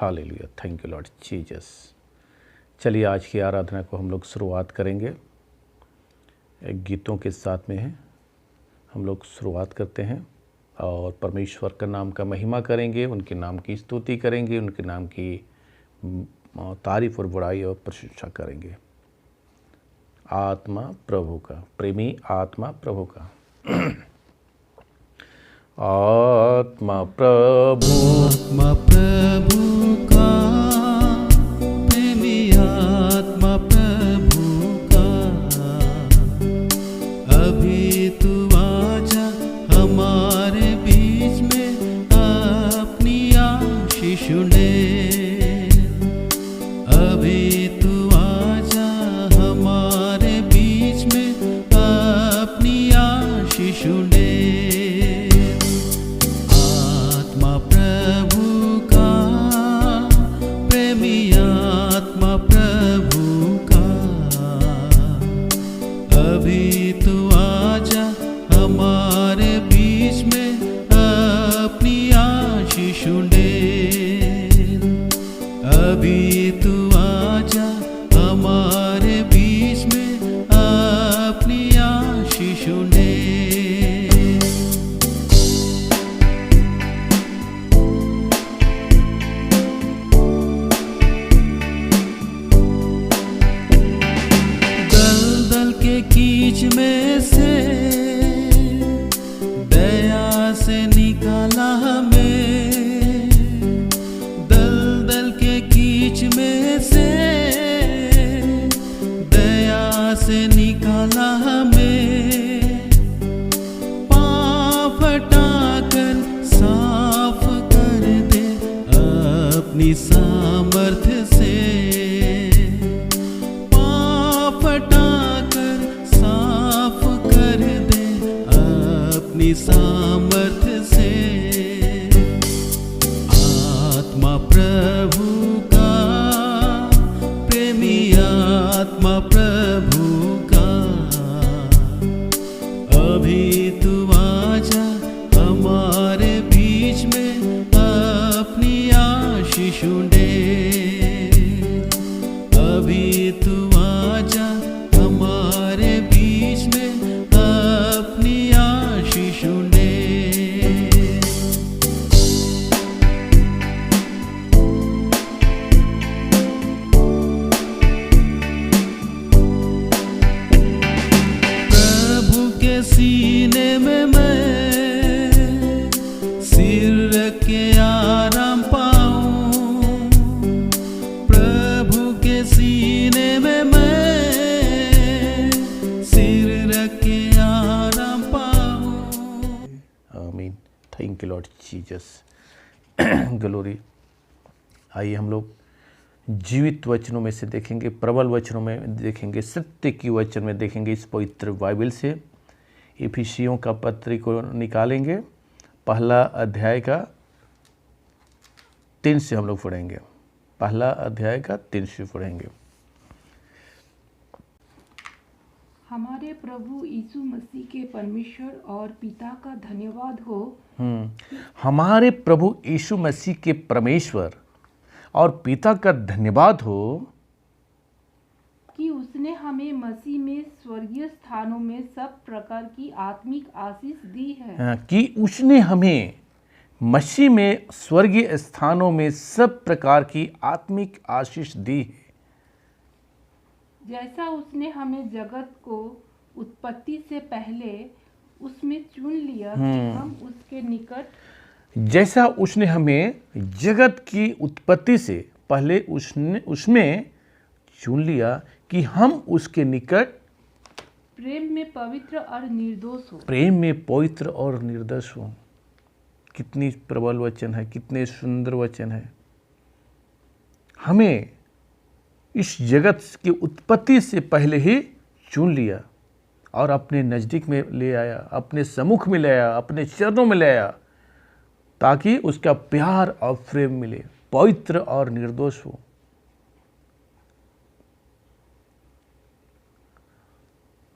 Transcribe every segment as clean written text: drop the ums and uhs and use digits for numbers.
Hallelujah, thank you Lord Jesus. चलिए आज की आराधना को हम लोग शुरुआत करेंगे, एक गीतों के साथ में है। हम लोग शुरुआत करते हैं और परमेश्वर का नाम का महिमा करेंगे, उनके नाम की स्तुति करेंगे, उनके नाम की तारीफ और बड़ाई और प्रशंसा करेंगे। आत्मा प्रभु का, प्रेमी आत्मा प्रभु का। आत्मा प्रभु का, प्रेमी आत्मा प्रभु का, अभी तू आजा हमारे बीच में, अपनी आशीष दे। अभी तू आजा हमारे बीच में, अपनी आशीष दे। अभी तू आजा हमारे बीच में, अपनी आशीष दे। दलदल के कीच में से दया से निकाला हमें, में से दया से निकाला हमें। पाप हटाकर साफ कर दे अपनी सामर्थ्य से। पाप हटाकर साफ कर दे अपनी सामर्थ्य से। आत्मा प्रभु आत्मा प्रभु का, अभी तू आजा हमारे बीच में, अपनी आशीष दे। अभी तू आजा हमारे बीच में, अपनी आशीष दे। सीने में मैं सिर रख के आराम पाऊं, प्रभु के सीने में मैं सिर रख के आराम पाऊं। आमीन, thank you Lord Jesus, glory. आइए हम लोग जीवित वचनों में से देखेंगे, प्रबल वचनों में देखेंगे, सत्य की वचन में देखेंगे। इस पवित्र बाइबल से इफिसियों का पत्र को निकालेंगे, पहला अध्याय का 3 से हम लोग पढ़ेंगे। पहला अध्याय का 3 से पढ़ेंगे। हमारे प्रभु यीशु मसीह के परमेश्वर और पिता का धन्यवाद हो। हमारे प्रभु यीशु मसीह के परमेश्वर और पिता का धन्यवाद हो कि उसने हमें मसीह में स्वर्गीय स्थानों में सब प्रकार की आत्मिक आशीष दी है। कि उसने हमें मसीह में स्वर्गीय स्थानों में सब प्रकार की आत्मिक आशीष दी है। जैसा उसने हमें जगत को उत्पत्ति से पहले उसमें चुन लिया कि हम उसके निकट, जैसा उसने हमें जगत की उत्पत्ति से पहले उसमें चुन लिया कि हम उसके निकट प्रेम में पवित्र और निर्दोष हो। प्रेम में पवित्र और निर्दोष हो। कितनी प्रबल वचन है, कितने सुंदर वचन है। हमें इस जगत की उत्पत्ति से पहले ही चुन लिया और अपने नज़दीक में ले आया, अपने सम्मुख में ले आया, अपने चरणों में ले आया, ताकि उसका प्यार और प्रेम मिले, पवित्र और निर्दोष हो।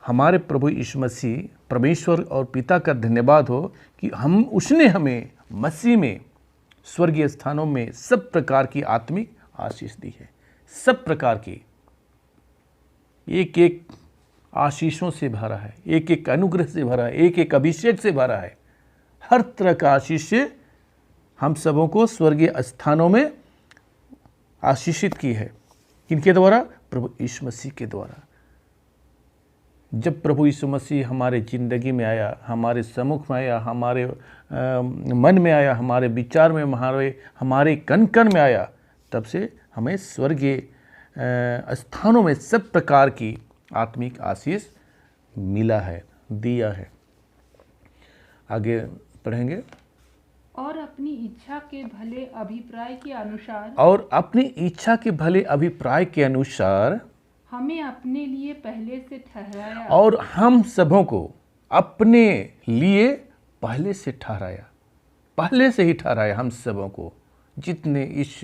हमारे प्रभु यीशु मसीह परमेश्वर और पिता का धन्यवाद हो कि उसने हमें मसीह में स्वर्गीय स्थानों में सब प्रकार की आत्मिक आशीष दी है। सब प्रकार की, एक एक आशीषों से भरा है, एक एक अनुग्रह से भरा है, एक एक अभिषेक से भरा है। हर तरह का आशीष से हम सबों को स्वर्गीय स्थानों में आशीषित की है। किनके द्वारा? प्रभु यीशु मसीह के द्वारा। जब प्रभु यीशु मसीह हमारे ज़िंदगी में आया, हमारे सम्मुख में आया, हमारे मन में आया, हमारे विचार में, हमारे कण कण में आया, तब से हमें स्वर्गीय स्थानों में सब प्रकार की आत्मिक आशीष मिला है, दिया है। आगे पढ़ेंगे। और अपनी इच्छा के भले अभिप्राय के अनुसार, और अपनी इच्छा के भले अभिप्राय के अनुसार हमें अपने लिए पहले से ठहराया। और हम सबों को अपने लिए पहले से ठहराया, पहले से ही ठहराया। हम सबों को, जितने इस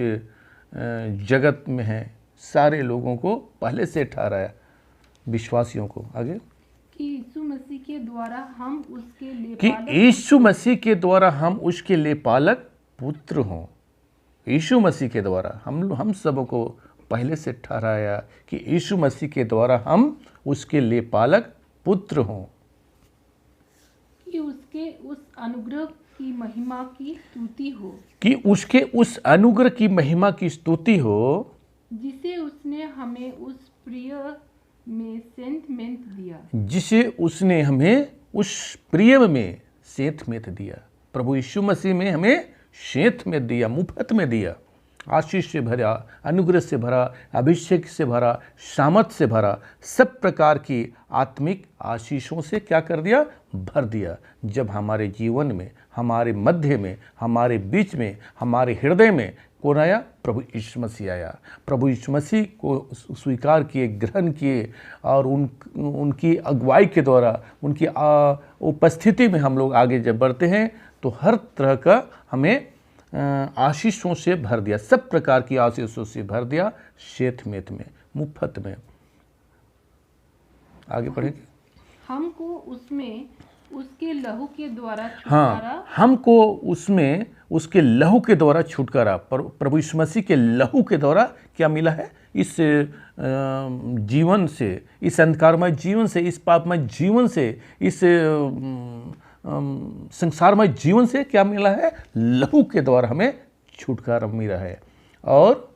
जगत में हैं, सारे लोगों को पहले से ठहराया, विश्वासियों को। आगे कि यीशु मसीह के द्वारा हम उसके लिए पालक पुत्र हों। यीशु मसीह के द्वारा हम सबों को पहले से ठहराया कि यीशु मसीह के द्वारा हम उसके लिए पालक पुत्र हों, कि उसके उस अनुग्रह की महिमा की स्तुति हो, कि उसके उस अनुग्रह की महिमा की स्तुति हो, जिसे उसने हमें उस प्रिय में सेंत मेंत दिया, जिसे उसने हमें उस प्रिय में सेंत मेंत दिया। प्रभु यीशु मसीह में हमें सेंत में दिया, मुफ्त में दिया। आशीष से भरा, अनुग्रह से भरा, अभिषेक से भरा, सामर्थ से भरा, सब प्रकार की आत्मिक आशीषों से क्या कर दिया? भर दिया। जब हमारे जीवन में, हमारे मध्य में, हमारे बीच में, हमारे हृदय में कौन आया? प्रभु यीशु मसीह आया। प्रभु यीशु मसीह को स्वीकार किए, ग्रहण किए, और उनकी अगुवाई के द्वारा, उनकी उपस्थिति में हम लोग आगे जब बढ़ते हैं तो हर तरह का हमें आशीषों से भर दिया, सब प्रकार की आशीषों से भर दिया, सेंत मेंत में, मुफ्त में। आगे पढ़ेंगे। हमको उसमें उसके लहू के द्वारा छुटकारा, हमको उसमें उसके लहू के द्वारा छुटकारा, प्रभु यीशु मसीह के लहू के द्वारा क्या मिला है? इस जीवन से, इस अंधकारमय जीवन से, इस पापमय जीवन से, इस संसारमय जीवन से क्या मिला है? लहू के द्वारा हमें छुटकारा मिला है। और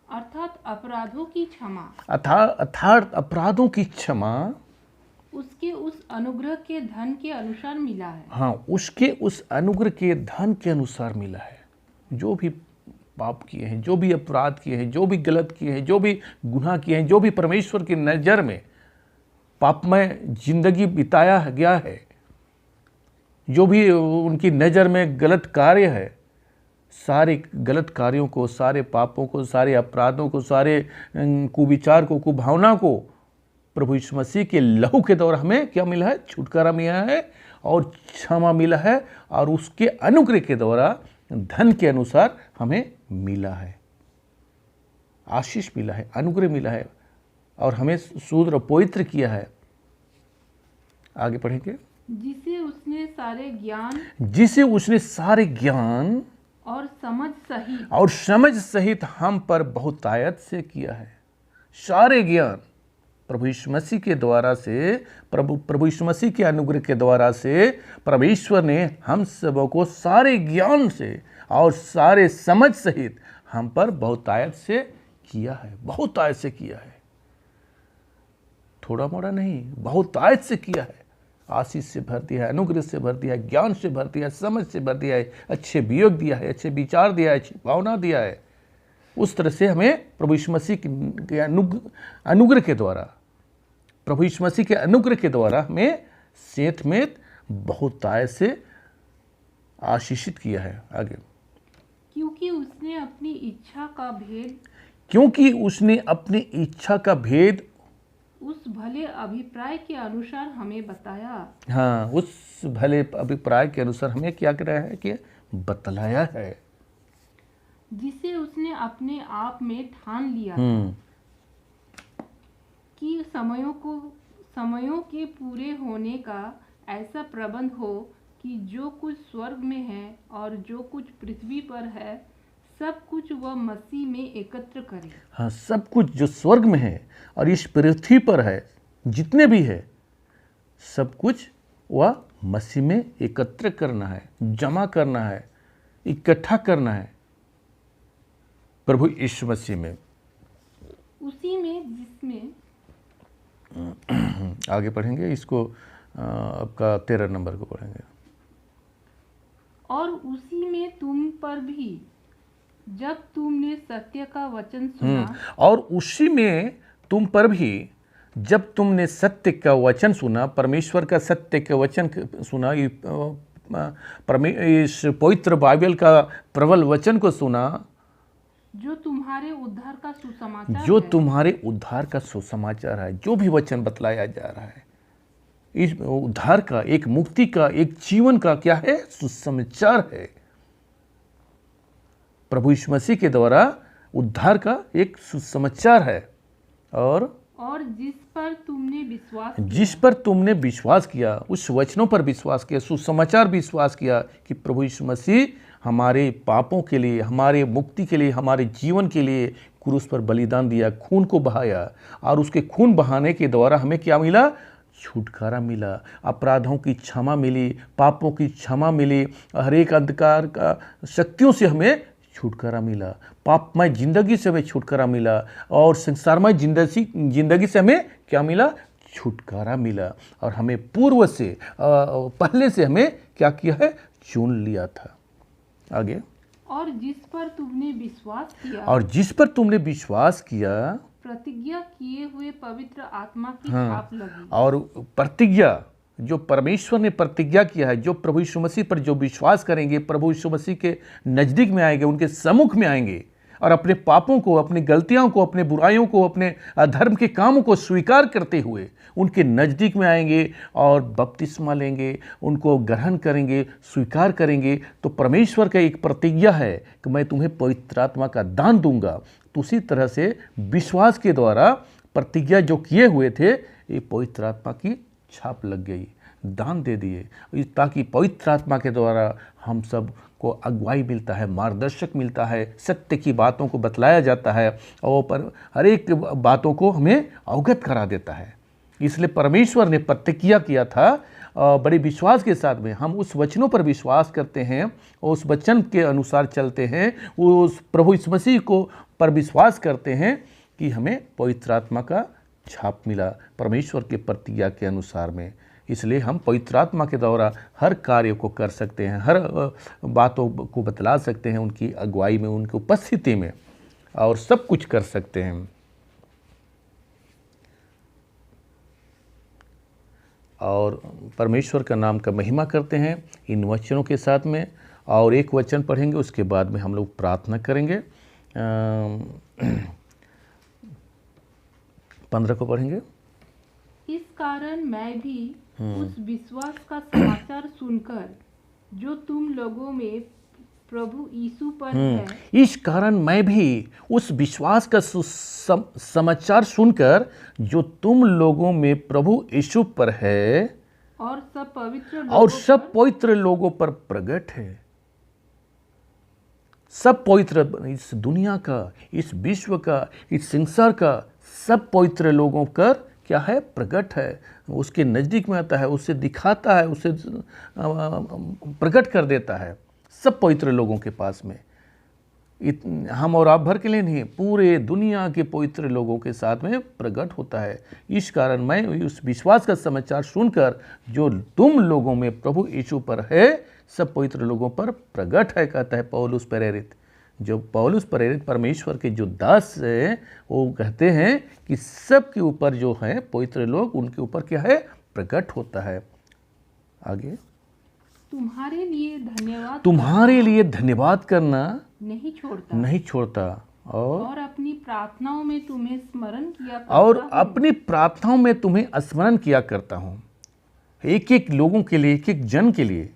अर्थात अपराधों की क्षमा, अर्थात अपराधों की क्षमा उसके उस अनुग्रह के धन के अनुसार मिला है। हाँ, उसके उस अनुग्रह के धन के अनुसार मिला है। जो भी पाप किए हैं, जो भी अपराध किए हैं, जो भी गलत किए हैं, जो भी गुनाह किए हैं, जो भी परमेश्वर की नज़र में पापमय जिंदगी बिताया गया है, जो भी उनकी नज़र में गलत कार्य है, सारे गलत कार्यों को, सारे पापों को, सारे अपराधों को, सारे कुविचार को, कुभावना को प्रभु यीशु मसीह के लहू के द्वारा हमें क्या मिला है? छुटकारा मिला है और क्षमा मिला है, और उसके अनुग्रह के द्वारा धन के अनुसार हमें मिला है, आशीष मिला है, अनुग्रह मिला है, और हमें शुद्ध और पवित्र किया है। आगे पढ़ेंगे। जिसे उसने सारे ज्ञान और समझ सहित हम पर बहुतायत से किया है। सारे ज्ञान प्रभु यीशु मसीह के द्वारा से, प्रभु यीशु मसीह के अनुग्रह के द्वारा से परमेश्वर ने हम सबों को सारे ज्ञान से और सारे समझ सहित हम पर बहुतायत से किया है। बहुतायत से किया है, थोड़ा मोड़ा नहीं, बहुतायत से किया है। आशीष से भर दिया है, अनुग्रह से भर दिया है, ज्ञान से भर दिया है, समझ से भर दिया है, अच्छे वियोग दिया है, अच्छे विचार दिया है, अच्छी भावना दिया है। उस तरह से हमें प्रभु यीशु मसीह के अनुग्रह के द्वारा, प्रभु यीशु मसीह के अनुग्रह के द्वारा हमें सेंत मेंत बहुतायत से आशीषित किया है। आगे। क्योंकि उसने अपनी इच्छा का भेद उस भले अभिप्राय के अनुसार हमें बताया। हाँ, उस भले अभिप्राय के अनुसार हमें क्या कराया है? कि बतलाया है। जिसे उसने अपने आप में ठान लिया कि समयों के पूरे होने का ऐसा प्रबंध हो कि जो कुछ स्वर्ग में है और जो कुछ पृथ्वी पर है, सब कुछ वह मसीह में एकत्र करे। हाँ, सब कुछ जो स्वर्ग में है और इस पृथ्वी पर है, जितने भी है, सब कुछ वह मसीह में एकत्र करना है, जमा करना है, इकट्ठा करना है प्रभु यीशु मसीह में। उसी में जिसमें आगे पढ़ेंगे इसको, आपका 13 नंबर को पढ़ेंगे। और उसी में तुम पर भी जब तुमने सत्य का वचन सुना, और उसी में तुम पर भी जब तुमने सत्य का वचन सुना, परमेश्वर का सत्य का वचन सुना, इस पवित्र बाइबल का प्रबल वचन को सुना, जो तुम्हारे उद्धार का सुसमाचार जो है। तुम्हारे उद्धार का सुसमाचार है। जो भी वचन बतलाया जा रहा है, इस उद्धार का, एक मुक्ति का, एक जीवन का क्या है? सुसमाचार है। प्रभु यीशु मसीह के द्वारा उद्धार का एक सुसमाचार है। और जिस पर तुमने विश्वास जिस पर तुमने विश्वास किया, उस वचनों पर विश्वास किया, सुसमाचार विश्वास किया कि प्रभु यीशु मसीह हमारे पापों के लिए, हमारे मुक्ति के लिए, हमारे जीवन के लिए क्रूस पर बलिदान दिया, खून को बहाया, और उसके खून बहाने के द्वारा हमें क्या मिला? छुटकारा मिला, अपराधों की क्षमा मिली, पापों की क्षमा मिली, हर एक अंधकार का शक्तियों से हमें छुटकारा मिला, पापमय जिंदगी से हमें छुटकारा मिला, और संसारमय जिंदगी से हमें क्या मिला? छुटकारा मिला। और हमें पूर्व से, पहले से हमें क्या किया है? चुन लिया था। आगे, और जिस पर तुमने विश्वास किया, और जिस पर तुमने विश्वास किया, प्रतिज्ञा किए हुए पवित्र आत्मा की छाप लगी। और प्रतिज्ञा, जो परमेश्वर ने प्रतिज्ञा किया है, जो प्रभु यीशु मसीह पर जो विश्वास करेंगे, प्रभु यीशु मसीह के नज़दीक में आएंगे, उनके सम्मुख में आएंगे, और अपने पापों को, अपनी गलतियों को, अपने बुराइयों को, अपने अधर्म के कामों को स्वीकार करते हुए उनके नज़दीक में आएंगे और बपतिस्मा लेंगे, उनको ग्रहण करेंगे, स्वीकार करेंगे, तो परमेश्वर का एक प्रतिज्ञा है कि मैं तुम्हें पवित्र आत्मा का दान दूंगा। तो उसी तरह से विश्वास के द्वारा प्रतिज्ञा जो किए हुए थे, ये पवित्र आत्मा की छाप लग गई, दान दे दिए, ताकि पवित्र आत्मा के द्वारा हम सब को अगुवाई मिलता है, मार्गदर्शक मिलता है, सत्य की बातों को बतलाया जाता है, और पर हर एक बातों को हमें अवगत करा देता है। इसलिए परमेश्वर ने प्रतिज्ञा किया था, बड़े विश्वास के साथ में हम उस वचनों पर विश्वास करते हैं और उस वचन के अनुसार चलते हैं, उस प्रभु यीशु मसीह को पर विश्वास करते हैं कि हमें पवित्र आत्मा का छाप मिला परमेश्वर के प्रतिज्ञा के अनुसार में। इसलिए हम पवित्र आत्मा के द्वारा हर कार्य को कर सकते हैं, हर बातों को बतला सकते हैं उनकी अगुवाई में, उनकी उपस्थिति में, और सब कुछ कर सकते हैं। और परमेश्वर का नाम का महिमा करते हैं इन वचनों के साथ में। और एक वचन पढ़ेंगे, उसके बाद में हम लोग प्रार्थना करेंगे। 15 को पढ़ेंगे। इस कारण मैं भी उस विश्वास का समाचार सुनकर जो तुम लोगों में प्रभु यीशु पर है, इस कारण मैं भी उस विश्वास का समाचार सुनकर जो तुम लोगों में प्रभु यीशु पर है और सब पवित्र लोगों पर प्रकट है। सब पवित्र, इस दुनिया का, इस विश्व का, इस संसार का सब पवित्र लोगों पर क्या है? प्रकट है। उसके नज़दीक में आता है, उसे दिखाता है, उसे प्रकट कर देता है सब पवित्र लोगों के पास में। हम और आप भर के लिए नहीं, पूरे दुनिया के पवित्र लोगों के साथ में प्रकट होता है। इस कारण मैं उस विश्वास का समाचार सुनकर जो तुम लोगों में प्रभु यीशु पर है, सब पवित्र लोगों पर प्रकट है, कहता है पौलुस प्रेरित। जो पौलुस प्रेरित परमेश्वर के जो दास है, वो कहते हैं कि सब के ऊपर जो है पवित्र लोग, उनके ऊपर क्या है? प्रकट होता है। आगे, तुम्हारे लिए धन्यवाद करना नहीं छोड़ता और अपनी प्रार्थनाओं में तुम्हें स्मरण किया करता हूँ। एक एक लोगों के लिए, एक एक जन के लिए,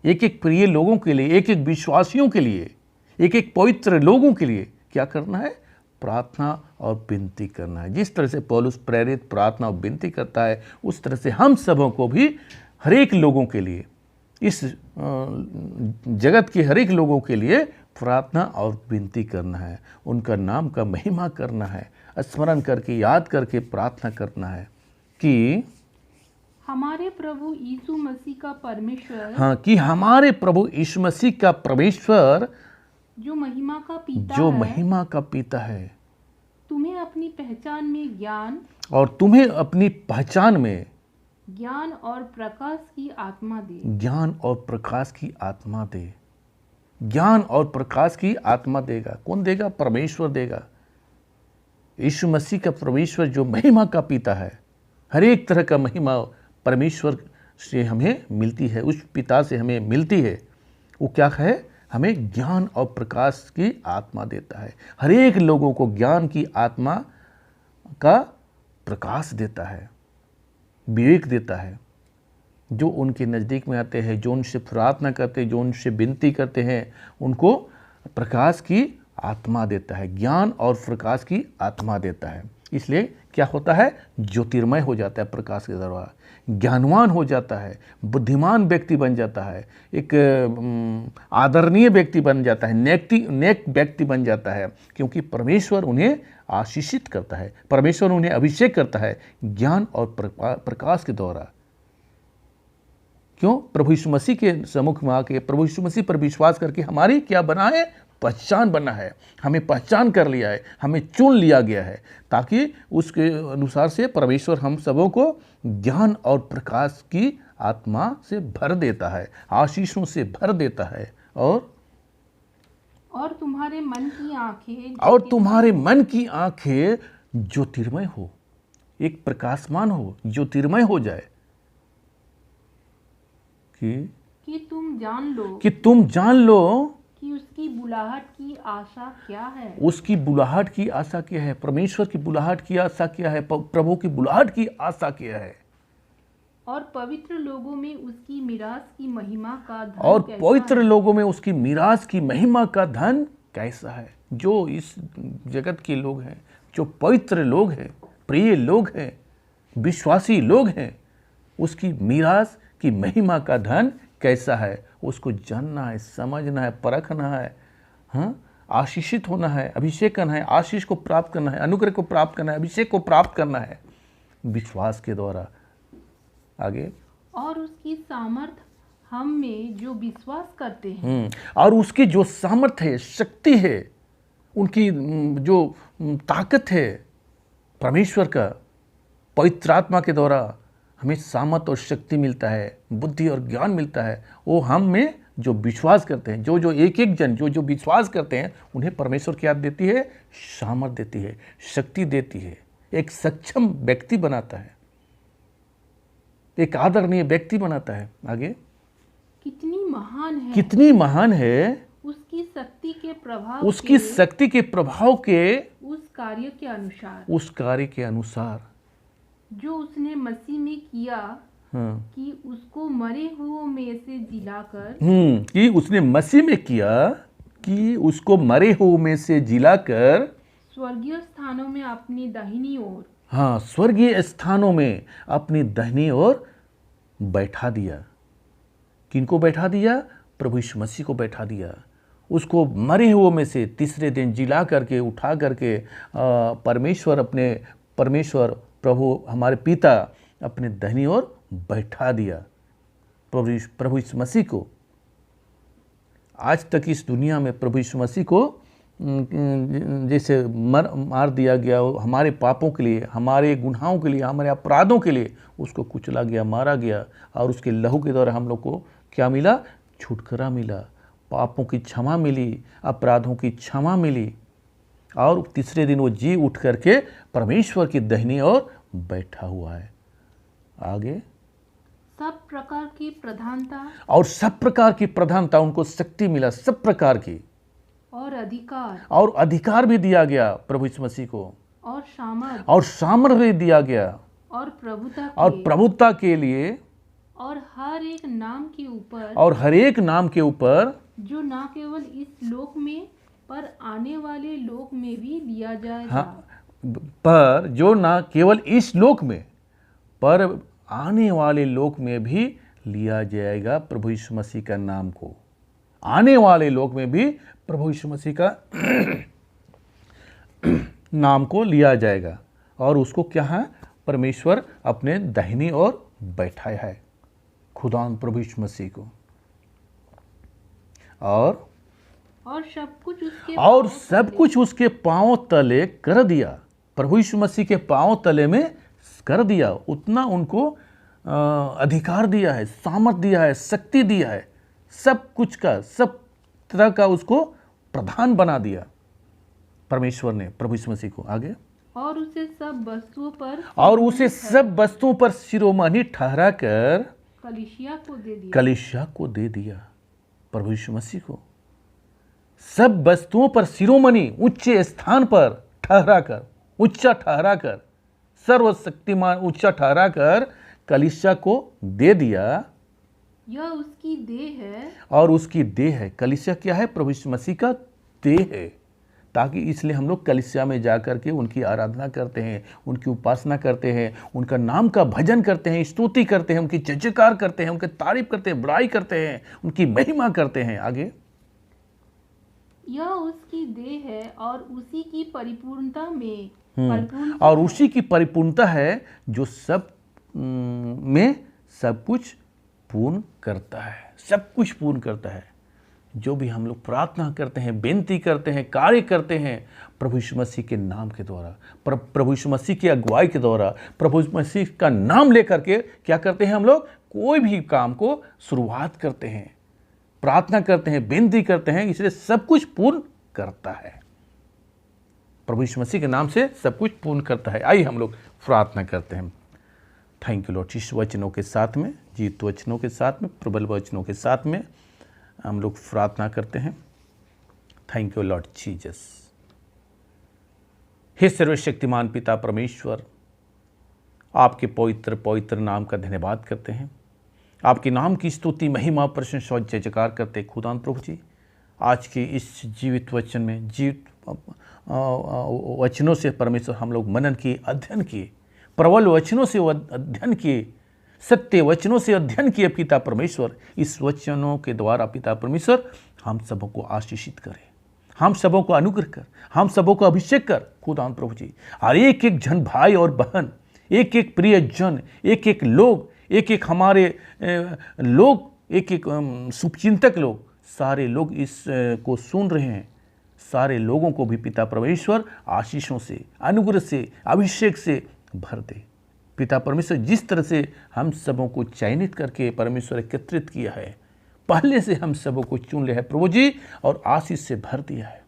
एक एक प्रिय लोगों के लिए, एक एक विश्वासियों के लिए, एक एक पवित्र लोगों के लिए क्या करना है? प्रार्थना और विनती करना है। जिस तरह से पौलुस प्रेरित प्रार्थना और विनती करता है, उस तरह से हम सबों को भी हर एक लोगों के लिए इस जगत के हर एक लोगों के लिए प्रार्थना और विनती करना है, उनका नाम का महिमा करना है, स्मरण करके याद करके प्रार्थना करना है कि हमारे प्रभु यीशु मसीह का परमेश्वर, हाँ, कि हमारे प्रभु यीशु मसीह का परमेश्वर जो महिमा का पिता जो है, महिमा का पिता है, तुम्हें अपनी पहचान में ज्ञान और तुम्हें अपनी पहचान में ज्ञान और प्रकाश की आत्मा दे। ज्ञान और प्रकाश की आत्मा दे। ज्ञान और प्रकाश की आत्मा देगा। कौन देगा? परमेश्वर देगा। यीशु मसीह का परमेश्वर जो महिमा का पिता है, हर एक तरह का महिमा परमेश्वर से हमें मिलती है, उस पिता से हमें मिलती है। वो क्या है? हमें ज्ञान और प्रकाश की आत्मा देता है। हर एक लोगों को ज्ञान की आत्मा का प्रकाश देता है, विवेक देता है। जो उनके नज़दीक में आते हैं, जो उनसे प्रार्थना करते हैं, जो उनसे विनती करते हैं, उनको प्रकाश की आत्मा देता है, ज्ञान और प्रकाश की आत्मा देता है। इसलिए क्या होता है? ज्योतिर्मय हो जाता है प्रकाश के द्वारा, ज्ञानवान हो जाता है, बुद्धिमान व्यक्ति बन जाता है, एक आदरणीय व्यक्ति बन जाता है, नेक व्यक्ति बन जाता है, क्योंकि परमेश्वर उन्हें आशीषित करता है, परमेश्वर उन्हें अभिषेक करता है ज्ञान और प्रकाश के द्वारा। क्यों? प्रभु यीशु मसीह के सम्मुख में आके प्रभु यीशु मसीह पर विश्वास करके हमारी क्या बना है? पहचान बना है। हमें पहचान कर लिया है, हमें चुन लिया गया है, ताकि उसके अनुसार से परमेश्वर हम सबों को ज्ञान और प्रकाश की आत्मा से भर देता है, आशीषों से भर देता है। और तुम्हारे मन की आंखें ज्योतिर्मय हो, एक प्रकाशमान हो, ज्योतिर्मय हो जाए, कि तुम जान लो कि उसकी बुलाहट की आशा क्या है। उसकी बुलाहट की आशा क्या है? परमेश्वर की बुलाहट की आशा क्या है? प्रभु की बुलाहट की आशा क्या है? और पवित्र लोगों में उसकी मीरास की महिमा का धन और कैसा पवित्र है? लोगों में उसकी मीरास की महिमा का धन कैसा है? जो इस जगत के लोग हैं, जो पवित्र लोग हैं, प्रिय लोग हैं, विश्वासी लोग हैं, उसकी मीरास की महिमा का धन कैसा है? उसको जानना है, समझना है, परखना है, हाँ, आशीषित होना है, अभिषेक करना है, आशीष को प्राप्त करना है, अनुग्रह को प्राप्त करना है, अभिषेक को प्राप्त करना है विश्वास के द्वारा। आगे, और उसकी सामर्थ हम में जो विश्वास करते हैं। और उसकी जो सामर्थ है, शक्ति है, उनकी जो ताकत है, परमेश्वर का पवित्र आत्मा के द्वारा हमें सामर्थ और शक्ति मिलता है, बुद्धि और ज्ञान मिलता है। वो हम में जो विश्वास करते हैं, जो एक जन जो विश्वास करते हैं, उन्हें परमेश्वर क्या देती है? सामर्थ देती है, शक्ति देती है, एक सक्षम व्यक्ति बनाता है, एक आदरणीय व्यक्ति बनाता है। आगे, कितनी महान है उसकी शक्ति के प्रभाव के उस कार्य के अनुसार जो उसने मसीह में किया, कि उसको मरे हुओं में से जिलाकर स्वर्गीय स्थानों में अपनी दाहिनी ओर, स्वर्गीय स्थानों में अपनी दाहिनी ओर बैठा दिया। किनको बैठा दिया? प्रभु यीशु मसीह को बैठा दिया। उसको मरे हुओं में से तीसरे दिन जिला करके, उठा करके परमेश्वर प्रभु हमारे पिता अपने दाहिनी ओर बैठा दिया। प्रभु यीशु मसीह को आज तक इस दुनिया में प्रभु यीशु मसीह को जैसे मार दिया गया, हमारे पापों के लिए, हमारे गुनाहों के लिए, हमारे अपराधों के लिए उसको कुचला गया, मारा गया, और उसके लहू के द्वारा हम लोग को क्या मिला? छुटकारा मिला, पापों की क्षमा मिली, अपराधों की क्षमा मिली, और तीसरे दिन वो जी उठ करके परमेश्वर की दाहिनी ओर बैठा हुआ है। आगे, सब प्रकार की प्रधानता उनको शक्ति मिला, सब प्रकार की, और अधिकार भी दिया गया प्रभु यीशु मसीह को, और सामर्थ भी दिया गया, और प्रभुता के लिए, और हर एक नाम के ऊपर जो ना केवल इस लोक में पर आने वाले लोक में भी लिया जाएगा। पर जो ना केवल इस लोक में पर आने वाले लोक में भी लिया जाएगा प्रभु यीशु मसीह का नाम को। आने वाले लोक में भी प्रभु यीशु मसीह का नाम को लिया जाएगा और उसको क्या है, परमेश्वर अपने दाहिनी ओर बैठाया है, खुदावंद प्रभु यीशु मसीह को। और सब कुछ उसके पांव तले कर दिया, प्रभु यीशु मसीह के पांव तले में कर दिया। उतना उनको अधिकार दिया है, सामर्थ दिया है, शक्ति दिया है, सब कुछ का, सब तरह का उसको प्रधान बना दिया परमेश्वर ने प्रभु यीशु मसीह को। आगे, और उसे सब वस्तुओं पर शिरोमणि ठहरा कर कलीसिया को दे दिया प्रभु यीशु मसीह को। सब वस्तुओं पर शिरोमणि, ऊंचे स्थान पर ठहरा कर, ऊंचा ठहरा कर, सर्वशक्तिमान ऊंचा ठहरा कर कलीसिया को दे दिया। यह उसकी देह है, और उसकी देह है। कलीसिया क्या है? प्रभु यीशु मसीह का देह है। ताकि इसलिए हम लोग कलीसिया में जाकर के उनकी आराधना करते हैं, उनकी उपासना करते हैं, उनका नाम का भजन करते हैं, स्तुति करते हैं, उनकी जय जयकार करते हैं, उनकी तारीफ करते हैं, बड़ाई करते हैं, उनकी महिमा करते हैं। आगे, यह उसकी देह है और उसी की परिपूर्णता में और उसी की परिपूर्णता है जो सब में सब कुछ पूर्ण करता है, सब कुछ पूर्ण करता है। जो भी हम लोग प्रार्थना करते हैं, बेनती करते हैं, कार्य करते हैं, प्रभु यीशु मसीह के नाम के द्वारा, प्रभु यीशु मसीह की अगुवाई के द्वारा, प्रभु यीशु मसीह का नाम लेकर के क्या करते हैं? हम लोग कोई भी काम को शुरुआत करते हैं, प्रार्थना करते हैं, बेनती करते हैं, इसलिए सब कुछ पूर्ण करता है। प्रभु यीशु मसीह के नाम से सब कुछ पूर्ण करता है। आइए हम लोग प्रार्थना करते हैं। Thank you Lord. इस वचनों के साथ में, जीत वचनों के साथ में, प्रबल वचनों के साथ में हम लोग प्रार्थना करते हैं। Thank you Lord Jesus. हे सर्वशक्तिमान पिता परमेश्वर, आपके पवित्र पवित्र नाम का धन्यवाद करते हैं। आपके नाम की स्तुति, महिमा, प्रशंसा और जय जयकार करते हैं खुदान प्रभु जी। आज के इस जीवित वचन में, जीवित वचनों से परमेश्वर हम लोग मनन किए, अध्ययन किए, प्रबल वचनों से अध्ययन किए, सत्य वचनों से अध्ययन किए पिता परमेश्वर। इस वचनों के द्वारा पिता परमेश्वर हम सबों को आशीषित करें, हम सबों को अनुग्रह कर, हम सबों को अभिषेक कर खुदावंद प्रभु जी। और एक एक जन भाई और बहन, एक एक प्रिय जन, एक एक लोग, एक एक हमारे लोग, एक एक शुभचिंतक लोग, सारे लोग इस को सुन रहे हैं, सारे लोगों को भी पिता परमेश्वर आशीषों से, अनुग्रह से, अभिषेक से भर दे पिता परमेश्वर। जिस तरह से हम सबों को चयनित करके परमेश्वर एकत्रित किया है, पहले से हम सबों को चुन लिया है प्रभु जी, और आशीष से भर दिया है,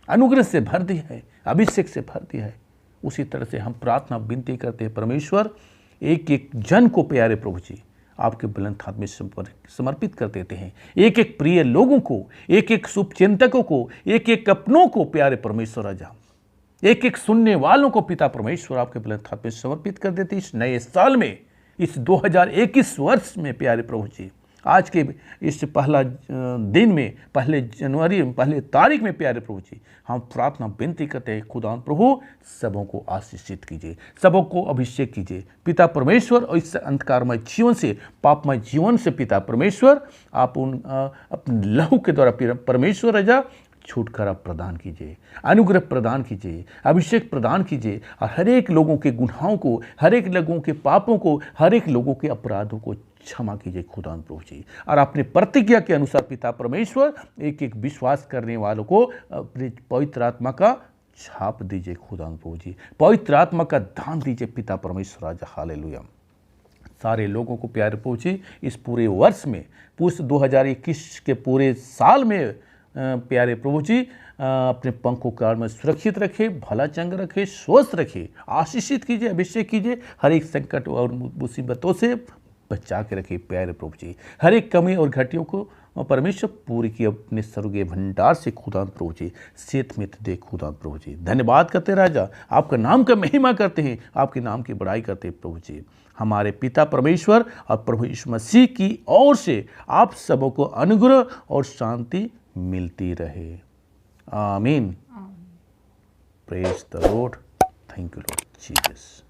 अनुग्रह से भर दिया है, अभिषेक से भर दिया है। उसी तरह से हम प्रार्थना विनती करते हैं परमेश्वर, एक एक जन को प्यारे प्रभु जी आपके बुलंद हाथ में समर्पित कर देते हैं। एक एक प्रिय लोगों को, एक एक शुभचिंतकों को, एक एक अपनों को प्यारे परमेश्वर राजा, एक एक सुनने वालों को पिता परमेश्वर आपके बुलंद हाथ में समर्पित कर देते। इस नए साल में, इस 2021 वर्ष में प्यारे प्रभु जी, आज के इस पहला दिन में, पहले जनवरी में, पहले तारीख में प्यारे प्रभु जी हम प्रार्थना विनती करते हैं खुदावंद प्रभु, सबों को आशीषित कीजिए, सबों को अभिषेक कीजिए पिता परमेश्वर। और इस अंधकारमय जीवन से, पापमय जीवन से पिता परमेश्वर आप अपने लहू के द्वारा परमेश्वर राजा छुटकारा प्रदान कीजिए, अनुग्रह प्रदान कीजिए, अभिषेक प्रदान कीजिए, और हर एक लोगों के गुनाहों को, हर एक लोगों के पापों को, हर एक लोगों के अपराधों को क्षमा कीजिए खुदावंद प्रभु जी। और अपने प्रतिज्ञा के अनुसार पिता परमेश्वर एक एक विश्वास करने वालों को अपने पवित्र आत्मा का छाप दीजिए खुदावंद प्रभु जी, पवित्र आत्मा का दान दीजिए पिता परमेश्वर राजा। हालेलुया। सारे लोगों को प्यारे प्रभु जी इस पूरे वर्ष में, पूरे 2021 के पूरे साल में प्यारे प्रभु जी अपने पंखों कार में सुरक्षित रखे, भला चंग रखे, स्वस्थ रखे, आशीषित कीजिए, अभिषेक कीजिए, हर एक संकट और मुसीबतों से बचा के रखे प्यारे प्रभु जी। हर एक कमी और घटियों को परमेश्वर पूरी की अपने स्वर्गीय भंडार से खुदावंद प्रभु जी सेत में दे खुदावंद प्रभु जी। धन्यवाद करते राजा, आपका नाम का महिमा करते हैं, आपके नाम की बड़ाई करते हैं प्रभु जी। हमारे पिता परमेश्वर और प्रभु यीशु मसीह की ओर से आप सबों को अनुग्रह और शांति मिलती रहे। आमीन। Praise the Lord. Thank you Lord Jesus.